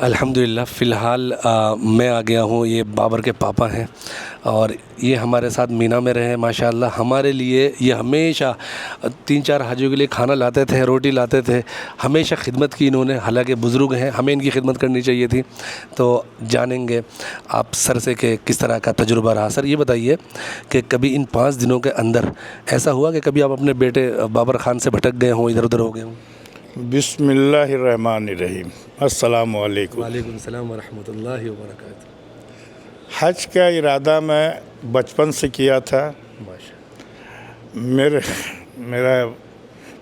الحمدللہ فی الحال میں آ گیا ہوں، یہ بابر کے پاپا ہیں اور یہ ہمارے ساتھ مینا میں رہے ہیں ماشاءاللہ. ہمارے لیے یہ ہمیشہ 3-4 حاجیوں کے لیے کھانا لاتے تھے، روٹی لاتے تھے، ہمیشہ خدمت کی انہوں نے. حالانکہ بزرگ ہیں، ہمیں ان کی خدمت کرنی چاہیے تھی. تو جانیں گے آپ سر سے کہ کس طرح کا تجربہ رہا. سر یہ بتائیے کہ کبھی ان 5 دنوں کے اندر ایسا ہوا کہ کبھی آپ اپنے بیٹے بابر خان سے بھٹک گئے ہوں، ادھر ادھر ہو گئے ہوں؟ بسم اللہ الرحمن الرحیم. السلام علیکم. وعلیکم السلام ورحمۃ اللہ وبرکاتہ. حج کا ارادہ میں بچپن سے کیا تھا. میرا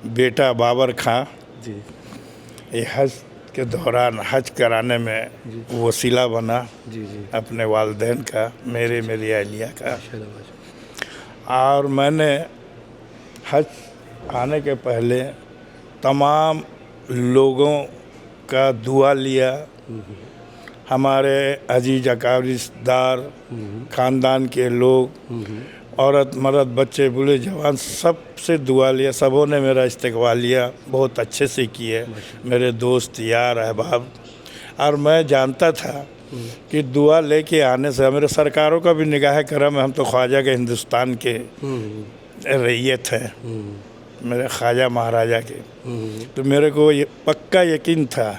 بیٹا بابر خان جی یہ حج کے دوران حج کرانے میں وسیلہ بنا جی جی اپنے والدین کا، میری اہلیہ کا. ماشاء اللہ. اور میں نے حج آنے کے پہلے تمام لوگوں کا دعا لیا. ہمارے عزیز اقارب رشتہ دار، خاندان کے لوگ، عورت مرد بچے بوڑھے جوان سب سے دعا لیا. سبوں نے میرا استقبال لیا، بہت اچھے سے کیے، میرے دوست یار احباب. اور میں جانتا تھا کہ دعا لے کے آنے سے میرے سرکاروں کا بھی نگاہ کرم ہے. ہم تو خواجہ کے ہندوستان کے رعیت ہے، میرے خواجہ مہاراجہ کے. تو میرے کو یہ پکا یقین تھا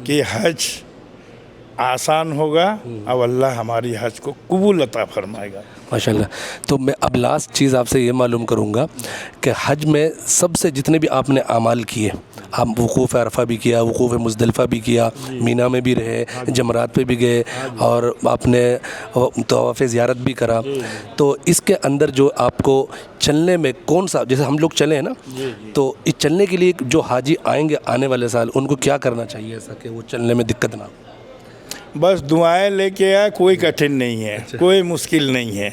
کہ حج آسان ہوگا اور اللہ ہماری حج کو قبول عطا فرمائے گا. ماشاءاللہ. تو میں اب لاسٹ چیز آپ سے یہ معلوم کروں گا کہ حج میں سب سے جتنے بھی آپ نے اعمال کیے، آپ وقوف عرفہ بھی کیا، وقوف مزدلفہ بھی کیا، مینا میں بھی رہے، جمرات پہ بھی گئے اور آپ نے طواف زیارت بھی کرا. تو اس کے اندر جو آپ کو چلنے میں کون سا، جیسے ہم لوگ چلے ہیں نا، تو اس چلنے کے لیے جو حاجی آئیں گے آنے والے سال، ان کو کیا کرنا چاہیے ایسا کہ وہ چلنے میں دقت نہ ہو؟ بس دعائیں لے کے آئے، کوئی کٹھن نہیں ہے، کوئی مشکل نہیں ہے.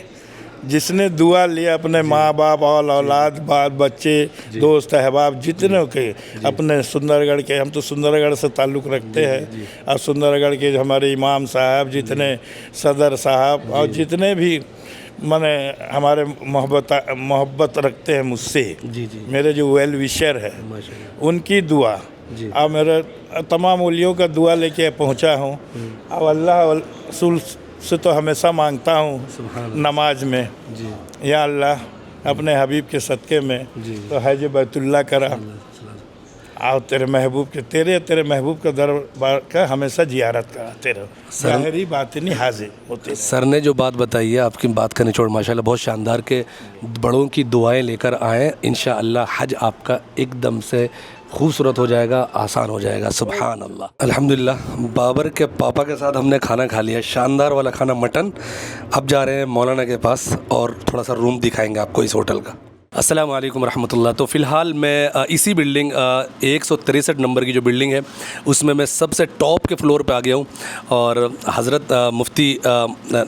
جس نے دعا لیا اپنے ماں باپ اور اولاد بال بچے دوست احباب جتنے کے اپنے سندر گڑھ کے، ہم تو سندر گڑھ سے تعلق رکھتے ہیں، اور سندر گڑھ کے ہمارے امام صاحب، جتنے صدر صاحب اور جتنے بھی ہمارے محبت رکھتے ہیں مجھ سے، میرے جو ویل وشر ہے، ان کی دعا اور میرے تمام اولیوں کا دعا لے کے پہنچا ہوں. اور اللہ رسول سے تو ہمیشہ مانگتا ہوں نماز میں، یا اللہ اپنے حبیب کے صدقے میں تو حج بیت اللہ کرا، اور تیرے محبوب کے تیرے محبوب کا دربار کا ہمیشہ زیارت کرا. تیرے ظاہری باطنی حاضر ہوتے. سر نے جو بات بتائی ہے، آپ کی بات کا نچوڑ ماشاءاللہ بہت شاندار، کہ بڑوں کی دعائیں لے کر آئیں، انشاءاللہ حج آپ کا ایک دم سے خوبصورت ہو جائے گا، آسان ہو جائے گا. سبحان اللہ. الحمدللہ بابر کے پاپا کے ساتھ ہم نے کھانا کھا لیا، شاندار والا کھانا، مٹن. اب جا رہے ہیں مولانا کے پاس اور تھوڑا سا روم دکھائیں گے آپ کو اس ہوٹل کا. السلام علیکم ورحمۃ اللہ. تو فی الحال میں اسی بلڈنگ 163 نمبر کی جو بلڈنگ ہے اس میں سب سے ٹاپ کے فلور پہ آ گیا ہوں. اور حضرت مفتی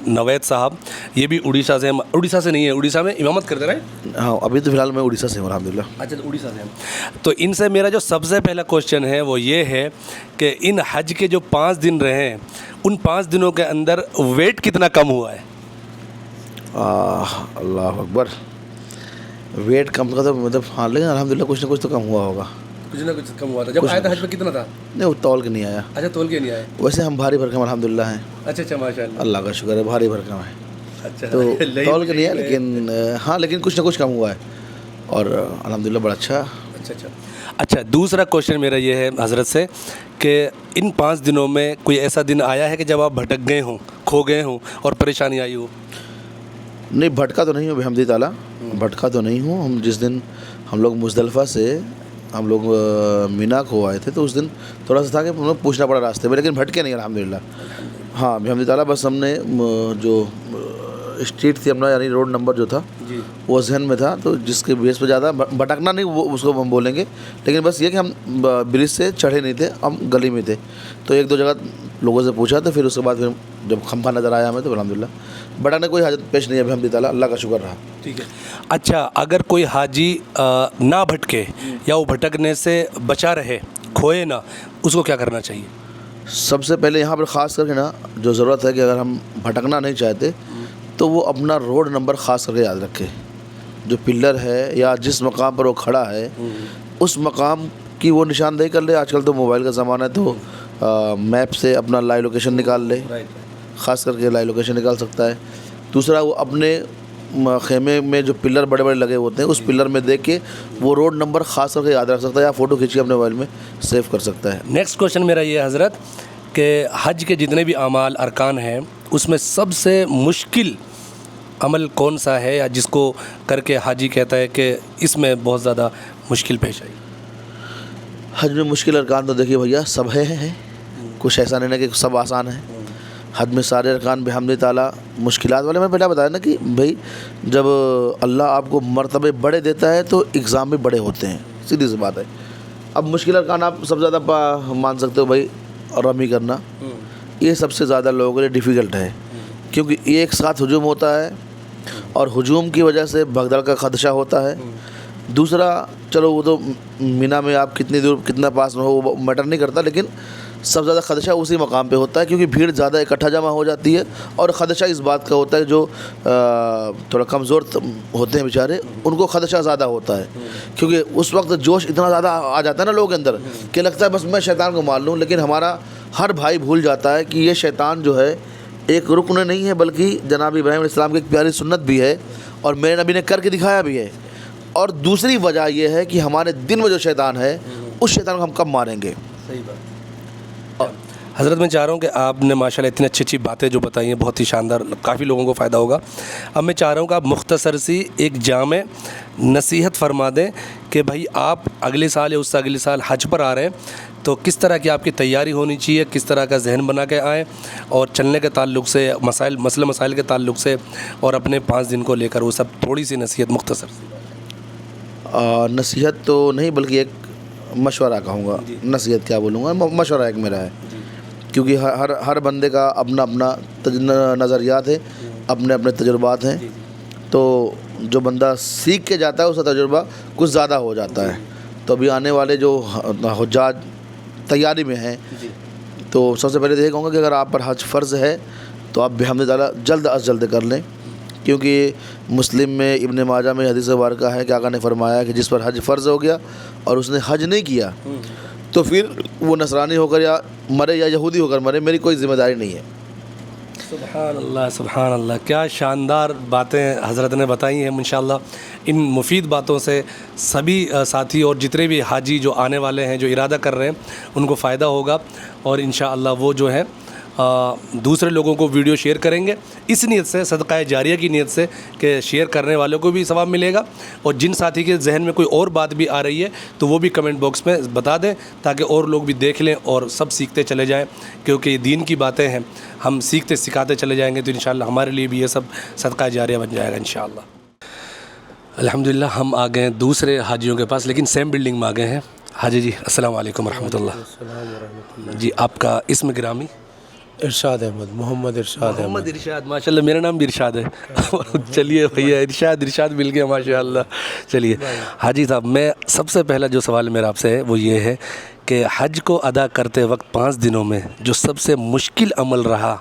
نوید صاحب، یہ بھی اڑیسہ سے ہیں. اڑیسہ سے نہیں ہے، اڑیسہ میں امامت کرتے رہے. ہاں ابھی تو فی الحال میں اڑیسہ سے ہوں الحمدللہ. اچھا تو اڑیسہ سے ہیں. تو ان سے میرا جو سب سے پہلا کوشچن ہے وہ یہ ہے کہ ان حج کے جو 5 دن رہے ہیں، ان 5 دنوں کے اندر ویٹ کتنا کم ہوا ہے؟ اللہ اکبر. ویٹ کم کا تو مطلب ہاں، لیکن الحمدللہ کچھ نہ کچھ تو کم ہوا ہوگا. کچھ نہ کچھ کم ہوا تھا. جب آیا تھا حج پہ کتنا تھا؟ نہیں وہ تول کے نہیں آیا. اچھا تول کے نہیں آئے. ویسے ہم بھاری بھرکم الحمدللہ ہیں. اچھا ماشاء اللہ، اللہ کا شکر ہے بھاری بھرکم ہے. اچھا تو تول کے نہیں آیا، لیکن ہاں لیکن کچھ نہ کچھ کم ہوا ہے اور الحمدللہ بڑا اچھا. اچھا دوسرا کوشچن میرا یہ ہے حضرت سے کہ ان 5 دنوں میں کوئی ایسا دن آیا ہے کہ جب آپ بھٹک گئے ہوں، کھو گئے ہوں اور پریشانی آئی ہو؟ نہیں بھٹکا تو نہیں ہوں بحمد تعالیٰ، بھٹکا تو نہیں ہوں. ہم جس دن ہم لوگ مزدلفہ سے ہم لوگ مینا کو آئے تھے تو اس دن تھوڑا سا تھا کہ ہم لوگ پوچھنا پڑا راستے میں، لیکن بھٹکے نہیں الحمدللہ. ہاں بحمد تعالیٰ. بس ہم نے جو اسٹریٹ تھی اپنا، یعنی روڈ نمبر جو تھا وہ ذہن میں تھا، تو جس کے بیس پہ زیادہ بھٹکنا نہیں وہ اس کو ہم بولیں گے. لیکن بس یہ کہ ہم برج سے چڑھے نہیں تھے، ہم گلی میں تھے. تو 1-2 جگہ لوگوں سے پوچھا، تو پھر اس کے بعد پھر جب خمخا نظر آیا ہمیں تو الحمدللہ بھٹکنے کوئی حاجت پیش نہیں ہے بحمد تعالیٰ. اللہ کا شکر رہا. ٹھیک ہے. اچھا اگر کوئی حاجی نہ بھٹکے یا وہ بھٹکنے سے بچا رہے، کھوئے نہ، اس کو کیا کرنا چاہیے؟ سب سے پہلے یہاں پر خاص کر کے نا جو ضرورت ہے کہ اگر ہم بھٹکنا نہیں چاہتے تو وہ اپنا روڈ نمبر خاص کر کے یاد رکھے. جو پلر ہے یا جس مقام پر وہ کھڑا ہے اس مقام کی وہ نشاندہی کر لے. آج کل تو موبائل کا زمانہ ہے تو میپ سے اپنا لائیو لوکیشن نکال لے, خاص کر کے لائیو لوکیشن نکال سکتا ہے. دوسرا وہ اپنے خیمے میں جو پلر بڑے بڑے لگے ہوتے ہیں اس پلر میں دیکھ کے وہ روڈ نمبر خاص کر کے یاد رکھ سکتا ہے, یا فوٹو کھینچ کے اپنے موبائل میں سیو کر سکتا ہے. نیکسٹ کوشچن میرا یہ ہے حضرت کہ حج کے جتنے بھی اعمال ارکان ہیں اس میں سب سے مشکل عمل کون سا ہے, یا جس کو کر کے حاجی کہتا ہے کہ اس میں بہت زیادہ مشکل پیش آئی؟ حج میں مشکل ارکان تو دیکھیے بھیا سب ہیں, کچھ ایسا نہیں ہے کہ سب آسان ہے. حج میں سارے ارکان بحمد تعالیٰ مشکلات والے. میں پہلے بتایا نا کہ بھائی جب اللہ آپ کو مرتبے بڑے دیتا ہے تو اگزام بھی بڑے ہوتے ہیں, سیدھی سی بات ہے. اب مشکل ارکان آپ سب سے زیادہ مان سکتے ہو بھائی رمی کرنا, یہ سب سے زیادہ لوگوں کے لیے ڈیفیکلٹ ہے, کیونکہ ایک ساتھ ہجوم ہوتا ہے اور ہجوم کی وجہ سے بھگدڑ کا خدشہ ہوتا ہے. دوسرا چلو وہ تو مینا میں آپ کتنی دور کتنا پاس ہو وہ میٹر نہیں کرتا, لیکن سب سے زیادہ خدشہ اسی مقام پہ ہوتا ہے کیونکہ بھیڑ زیادہ اکٹھا جمع ہو جاتی ہے. اور خدشہ اس بات کا ہوتا ہے جو تھوڑا کمزور ہوتے ہیں بیچارے, ان کو خدشہ زیادہ ہوتا ہے, کیونکہ اس وقت جوش اتنا زیادہ آ جاتا ہے نا لوگوں کے اندر کہ لگتا ہے بس میں شیطان کو مار لوں. لیکن ہمارا ہر بھائی بھول جاتا ہے کہ یہ شیطان جو ہے ایک رکن نہیں ہے بلکہ جناب ابراہیم علیہ السلام کی ایک پیاری سنت بھی ہے اور میرے نبی نے کر کے دکھایا بھی ہے. اور دوسری وجہ یہ ہے کہ ہمارے دل میں جو شیطان ہے اس شیطان کو ہم کب ماریں گے. صحیح بات. حضرت میں چاہ رہا ہوں کہ آپ نے ماشاءاللہ اتنی اچھی اچھی باتیں جو بتائی ہیں بہت ہی شاندار, کافی لوگوں کو فائدہ ہوگا. اب میں چاہ رہا ہوں کہ آپ مختصر سی ایک جامع نصیحت فرما دیں کہ بھائی آپ اگلے سال یا اس سے اگلے سال حج پر آ رہے ہیں تو کس طرح کی آپ کی تیاری ہونی چاہیے, کس طرح کا ذہن بنا کے آئیں, اور چلنے کے تعلق سے مسائل کے تعلق سے اور اپنے 5 دن کو لے کر وہ سب تھوڑی سی نصیحت مختصر سی. نصیحت تو نہیں بلکہ ایک مشورہ کہوں گا. نصیحت کیا بولوں گا, مشورہ ایک میرا ہے, کیونکہ ہر بندے کا اپنا اپنا نظریات ہے, اپنے اپنے تجربات ہیں. تو جو بندہ سیکھ کے جاتا ہے اس کا تجربہ کچھ زیادہ ہو جاتا ہے. تو ابھی آنے والے جو حجاج تیاری میں ہیں تو سب سے پہلے تو یہ کہوں گا کہ اگر آپ پر حج فرض ہے تو آپ بحمد تعالیٰ جلد از جلد کر لیں, کیونکہ مسلم میں ابن ماجہ میں حدیث مبارکہ ہے کہ آقا نے فرمایا کہ جس پر حج فرض ہو گیا اور اس نے حج نہیں کیا تو پھر وہ نصرانی ہو کر یا مرے یا یہودی ہو کر مرے, میری کوئی ذمہ داری نہیں ہے. سبحان اللہ سبحان اللہ, کیا شاندار باتیں حضرت نے بتائی ہیں. انشاءاللہ ان مفید باتوں سے سبھی ساتھی اور جتنے بھی حاجی جو آنے والے ہیں جو ارادہ کر رہے ہیں ان کو فائدہ ہوگا, اور انشاءاللہ وہ جو ہے دوسرے لوگوں کو ویڈیو شیئر کریں گے اس نیت سے, صدقہ جاریہ کی نیت سے کہ شیئر کرنے والوں کو بھی ثواب ملے گا. اور جن ساتھی کے ذہن میں کوئی اور بات بھی آ رہی ہے تو وہ بھی کمنٹ باکس میں بتا دیں تاکہ اور لوگ بھی دیکھ لیں اور سب سیکھتے چلے جائیں, کیونکہ یہ دین کی باتیں ہیں, ہم سیکھتے سکھاتے چلے جائیں گے تو انشاءاللہ ہمارے لیے بھی یہ سب صدقہ جاریہ بن جائے گا انشاءاللہ. الحمدللہ ہم آ گئے ہیں دوسرے حاجیوں کے پاس, لیکن سیم بلڈنگ میں آ گئے ہیں. حاجی جی السلام علیکم ورحمۃ اللہ. جی آپ کا اسم گرامی؟ ارشاد احمد, محمد ارشاد احمد. محمد ارشاد, ماشاءاللہ میرا نام بھی ارشاد ہے. چلیے بھیا ارشاد مل گیا ماشاءاللہ. چلیے حاجی صاحب, میں سب سے پہلا جو سوال میرا آپ سے ہے وہ یہ ہے کہ حج کو ادا کرتے وقت 5 دنوں میں جو سب سے مشکل عمل رہا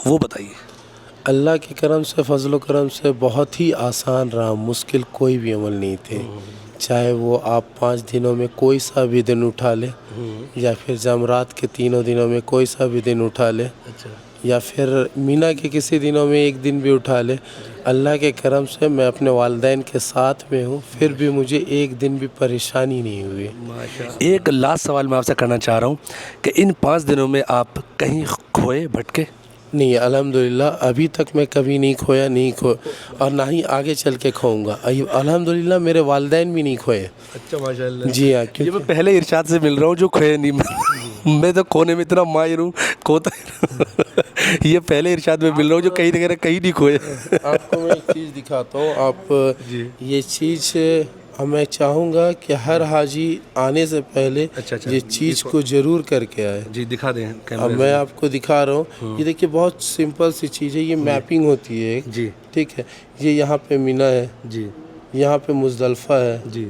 وہ بتائیے. اللہ کے کرم سے, فضل و کرم سے بہت ہی آسان رہا, مشکل کوئی بھی عمل نہیں تھے. چاہے وہ آپ 5 دنوں میں کوئی سا بھی دن اٹھا لے, یا پھر جمرات کے 3 دنوں میں کوئی سا بھی دن اٹھا لے, یا پھر مینا کے کسی دنوں میں 1 دن بھی اٹھا لے. اللہ کے کرم سے میں اپنے والدین کے ساتھ میں ہوں, پھر بھی مجھے 1 دن بھی پریشانی نہیں ہوئی. ایک لاسٹ سوال میں آپ سے کرنا چاہ رہا ہوں کہ ان 5 دنوں میں آپ کہیں کھوئے بھٹکے؟ نہیں, الحمدللہ ابھی تک میں کبھی نہیں کھویا, اور نہ ہی آگے چل کے کھوؤں گا. الحمدللہ میرے والدین بھی نہیں کھوئے. اچھا ماشاءاللہ. جی ہاں, یہ میں پہلے ارشاد سے مل رہا ہوں جو کھوئے نہیں. میں تو کھونے میں اتنا ماہر ہوں, کھوتا یہ پہلے ارشاد میں مل رہا ہوں جو کہیں نہیں کھوئے. آپ کو میں ایک چیز دکھاتا ہوں. آپ یہ چیز میں چاہوں گا کہ ہر حاجی آنے سے پہلے یہ چیز کو ضرور کر کے آئے. جی دکھا دیں. اب میں آپ کو دکھا رہا ہوں. یہ دیکھیے بہت سمپل سی چیز ہے, یہ میپنگ ہوتی ہے. جی ٹھیک ہے, یہ یہاں پہ مینا ہے, جی یہاں پہ مزدلفہ ہے, جی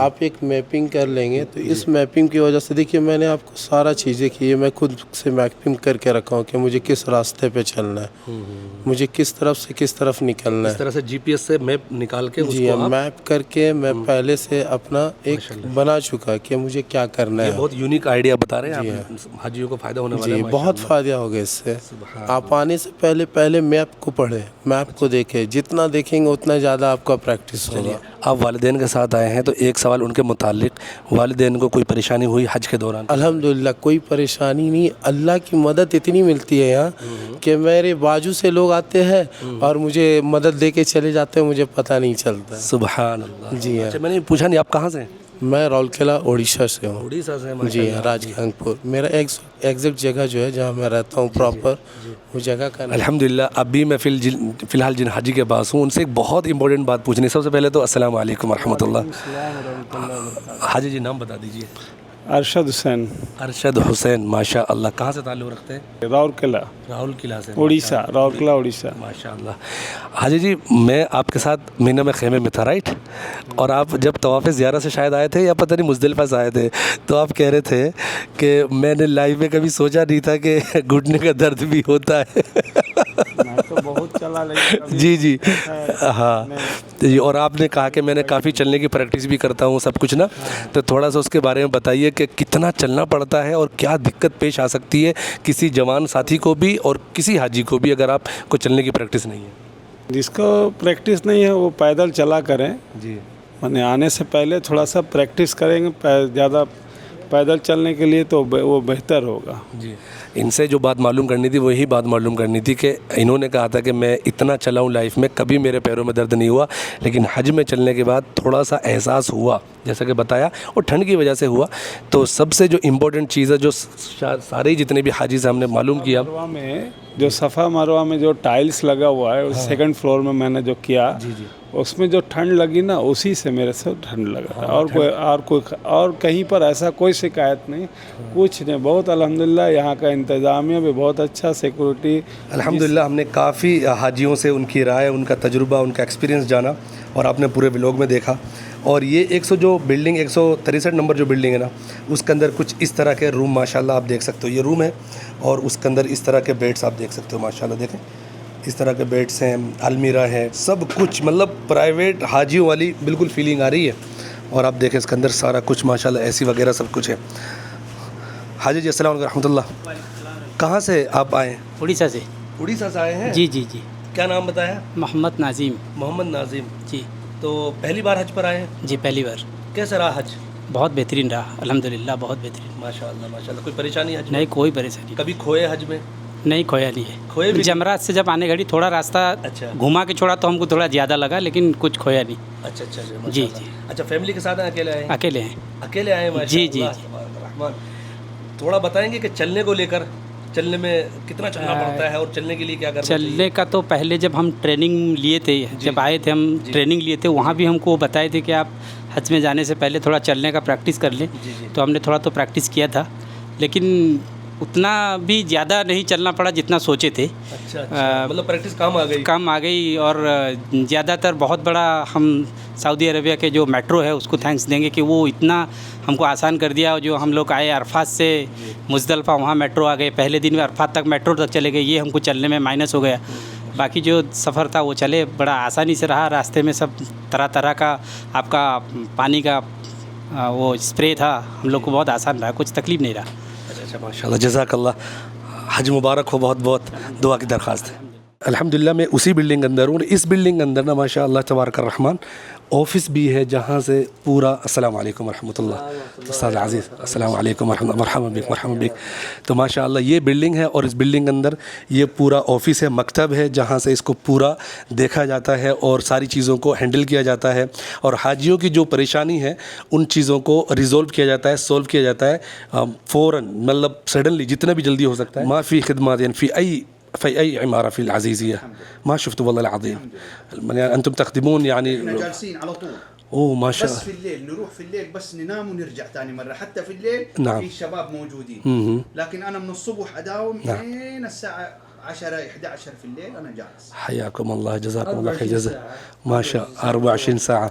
آپ ایک میپنگ کر لیں گے تو اس میپنگ کی وجہ سے دیکھیے میں نے آپ کو سارا چیزیں کی ہے, میں خود سے میپنگ کر کے رکھا ہوں کہ مجھے کس راستے پہ چلنا ہے, مجھے کس طرف سے کس طرف نکلنا ہے. اس طرح سے جی پی ایس سے میپ نکال کے اس جی کو آپ میپ کر کے میں پہلے سے اپنا ایک بنا چکا کہ مجھے کیا کرنا ہے. بہت یونیک آئیڈیا بتا رہے ہیں آپ, حاجیوں کو فائدہ ہونے والا ہے. جی بہت فائدہ ہوگا اس سے. آپ آنے سے پہلے میپ کو پڑھیں, میپ کو دیکھیں, جتنا دیکھیں گے اتنا زیادہ آپ کا پریکٹس ہوگا. آپ والدین کے ساتھ آئے ہیں تو ایک سوال ان کے متعلق, والدین کو کوئی پریشانی ہوئی حج کے دوران؟ الحمدللہ کوئی پریشانی نہیں, اللہ کی مدد اتنی ملتی ہے یہاں کہ میرے بازو سے لوگ آتے ہیں اور مجھے مدد دے کے چلے جاتے ہیں, مجھے پتہ نہیں چلتا. سبحان اللہ. جی ہاں, اچھا میں نے پوچھا نہیں آپ کہاں سے ہیں؟ میں رولکلا اڑیسہ سے ہوں. اڑیسہ سے؟ جی ہاں, راج گنگ پور. میرا ایگزیکٹ جگہ جو ہے جہاں میں رہتا ہوں پراپر, وہ جگہ کا نام. الحمدللہ. ابھی میں فی الحال جن حاجی کے پاس ہوں ان سے ایک بہت امپورٹنٹ بات پوچھنی. سب سے پہلے تو السلام علیکم ورحمۃ اللہ. حاجی جی نام بتا دیجیے. ارشد حسین, ارشد حسین. ماشاء اللہ. کہاں سے تعلق رکھتے ہیں؟ راورکلا, راہل قلعہ سے. اڑیسہ, راورکلا اڑیسہ. ماشاء اللہ. حاجی جی میں آپ کے ساتھ مینا میں خیمے میں تھا, رائٹ؟ اور آپ جب طواف زیارہ سے شاید آئے تھے یا پتہ نہیں مزدلفہ سے آئے تھے, تو آپ کہہ رہے تھے کہ میں نے لائف میں کبھی سوچا نہیں تھا کہ گھٹنے کا درد بھی ہوتا ہے. تو بہت چلا لیکن جی جی ہاں جی. اور آپ نے کہا کہ میں نے کافی چلنے کی پریکٹس بھی کرتا ہوں سب کچھ نا, تو تھوڑا سا اس کے بارے میں بتائیے کہ کتنا چلنا پڑتا ہے اور کیا دقت پیش آ سکتی ہے کسی جوان ساتھی کو بھی اور کسی حاجی کو بھی اگر آپ کو چلنے کی پریکٹس نہیں ہے. جس کو پریکٹس نہیں ہے وہ پیدل چلا کریں. جی میں آنے سے پہلے تھوڑا سا پریکٹس کریں گے زیادہ پیدل چلنے کے لیے تو وہ بہتر ہوگا. جی. ان سے جو بات معلوم کرنی تھی وہی بات معلوم کرنی تھی کہ انہوں نے کہا تھا کہ میں اتنا چلا ہوں لائف میں, کبھی میرے پیروں میں درد نہیں ہوا, لیکن حج میں چلنے کے بعد تھوڑا سا احساس ہوا, جیسا کہ بتایا, اور ٹھنڈ کی وجہ سے ہوا. تو سب سے جو امپورٹنٹ چیز ہے جو سارے جتنے بھی حاجی سے ہم نے معلوم کیا, مروہ میں جو صفا مروہ میں جو ٹائلس لگا ہوا ہے, سیکنڈ فلور میں نے جو کیا, اس میں جو ٹھنڈ لگی نا اسی سے میرے سے ٹھنڈ لگا. اور کہیں پر ایسا کوئی شکایت نہیں, کچھ نہیں. بہت الحمدللہ یہاں کا انتظامیہ بھی بہت اچھا, سیکورٹی الحمدللہ. ہم نے کافی حاجیوں سے ان کی رائے, ان کا تجربہ, ان کا ایکسپیرینس جانا, اور آپ نے پورے ولاگ میں دیکھا. اور یہ 100 جو بلڈنگ 163 نمبر جو بلڈنگ ہے نا, اس کے اندر کچھ اس طرح کے روم ماشاءاللہ آپ دیکھ سکتے ہو. یہ روم ہے اور اس کے اندر اس طرح کے بیڈس آپ دیکھ سکتے ہو ماشاءاللہ. دیکھیں اس طرح کے بیڈس ہیں, المیرا ہے, سب کچھ مطلب پرائیویٹ حاجیوں والی بالکل فیلنگ آ رہی ہے. اور آپ دیکھیں اس کے اندر سارا کچھ ماشاءاللہ اے سی وغیرہ سب کچھ ہے. حاجی جی السلام علیکم ورحمۃ اللہ. کہاں سے آپ آئے ہیں؟ اڑیسہ سے. اڑیسہ سے آئے ہیں؟ جی جی جی. کیا نام بتایا؟ محمد ناظم. محمد ناظم. جی. تو پہلی بار حج پر آئے ہیں؟ جی پہلی بار. کیسا رہا حج؟ بہت بہترین رہا الحمدللہ, بہت بہترین. ماشاءاللہ ماشاءاللہ. کوئی پریشانی حج میں؟ نہیں کوئی پریشانی. کبھی کھوئے حج میں؟ نہیں کھویا نہیں ہے. کھوئے بھی؟ جمرات سے جب آنے گھڑی تھوڑا راستہ اچھا گھما کے چھوڑا تو ہم کو تھوڑا زیادہ لگا, لیکن کچھ کھویا نہیں. اچھا اچھا جی جی. اچھا فیملی کے ساتھ ہیں اکیلے آئے ہیں؟ اکیلے ہیں. اکیلے آئے ہیں جی جی. الرحمن. تھوڑا بتائیں گے کہ چلنے کو لے کر, چلنے میں کتنا چلنا پڑتا ہے اور چلنے کے لیے کیا کرنا چاہیے؟ چلنے کا تو پہلے جب ہم ٹریننگ لیے تھے, جب آئے تھے ہم ٹریننگ لیے تھے, وہاں بھی ہم کو بتائے تھے کہ آپ حج میں جانے سے پہلے تھوڑا چلنے کا پریکٹس کر لیں. تو ہم نے تھوڑا تو پریکٹس کیا تھا, لیکن اتنا بھی زیادہ نہیں چلنا پڑا جتنا سوچے تھے. اچھا مطلب پریکٹس کام آ گئی؟ کام آ گئی. اور زیادہ تر بہت بڑا ہم سعودی عربیہ کے جو میٹرو ہے اس کو تھینکس دیں گے کہ وہ اتنا ہم کو آسان کر دیا. جو ہم لوگ آئے عرفات سے مزدلفہ, وہاں میٹرو آ گئے, پہلے دن میں عرفات تک میٹرو تک چلے گئے, یہ ہم کو چلنے میں مائنس ہو گیا. باقی جو سفر تھا وہ چلے بڑا آسانی سے رہا. راستے میں سب طرح طرح کا آپ کا پانی کا وہ اسپرے تھا, ہم لوگ کو بہت آسان رہا, کچھ تکلیف نہیں رہا. اچھا ماشاء اللہ جزاک اللہ. حج مبارک ہو, بہت بہت دعا کی درخواست ہے. الحمدللہ میں اسی بلڈنگ اندر ہوں. اس بلڈنگ اندر نا ماشاء اللہ تبارک الرحمن آفس بھی ہے, جہاں سے پورا السلام علیکم ورحمۃ اللہ استاد عزیز, السلام علیکم ورحمۃ اللہ, مرحبا بک مرحبا بک. تو ماشاء اللہ یہ بلڈنگ ہے اور اس بلڈنگ اندر یہ پورا آفس ہے, مکتب ہے, جہاں سے اس کو پورا دیکھا جاتا ہے اور ساری چیزوں کو ہینڈل کیا جاتا ہے, اور حاجیوں کی جو پریشانی ہے ان چیزوں کو ریزولو کیا جاتا ہے, سولو کیا جاتا ہے فوراً, مطلب سڈنلی جتنا بھی جلدی ہو سکتا ہے. ما فی خدمات في أي عمارة في العزيزية ما شفت والله العظيم. يعني أنتم تخدمون يعني احنا جالسين على طول. اوه ما شاء بس الله. في الليل نروح في الليل بس ننام ونرجع ثاني مرة, حتى في الليل نعم. في شباب موجودين. لكن أنا من الصبح أداوم لين الساعة 10 11 في الليل أنا جالس. حياكم الله, جزاكم الله خير. جزاء ما شاء 24 ساعة.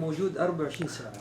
موجود 24 ساعة.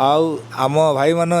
ଆଉ ଆମ ଭାଇମାନେ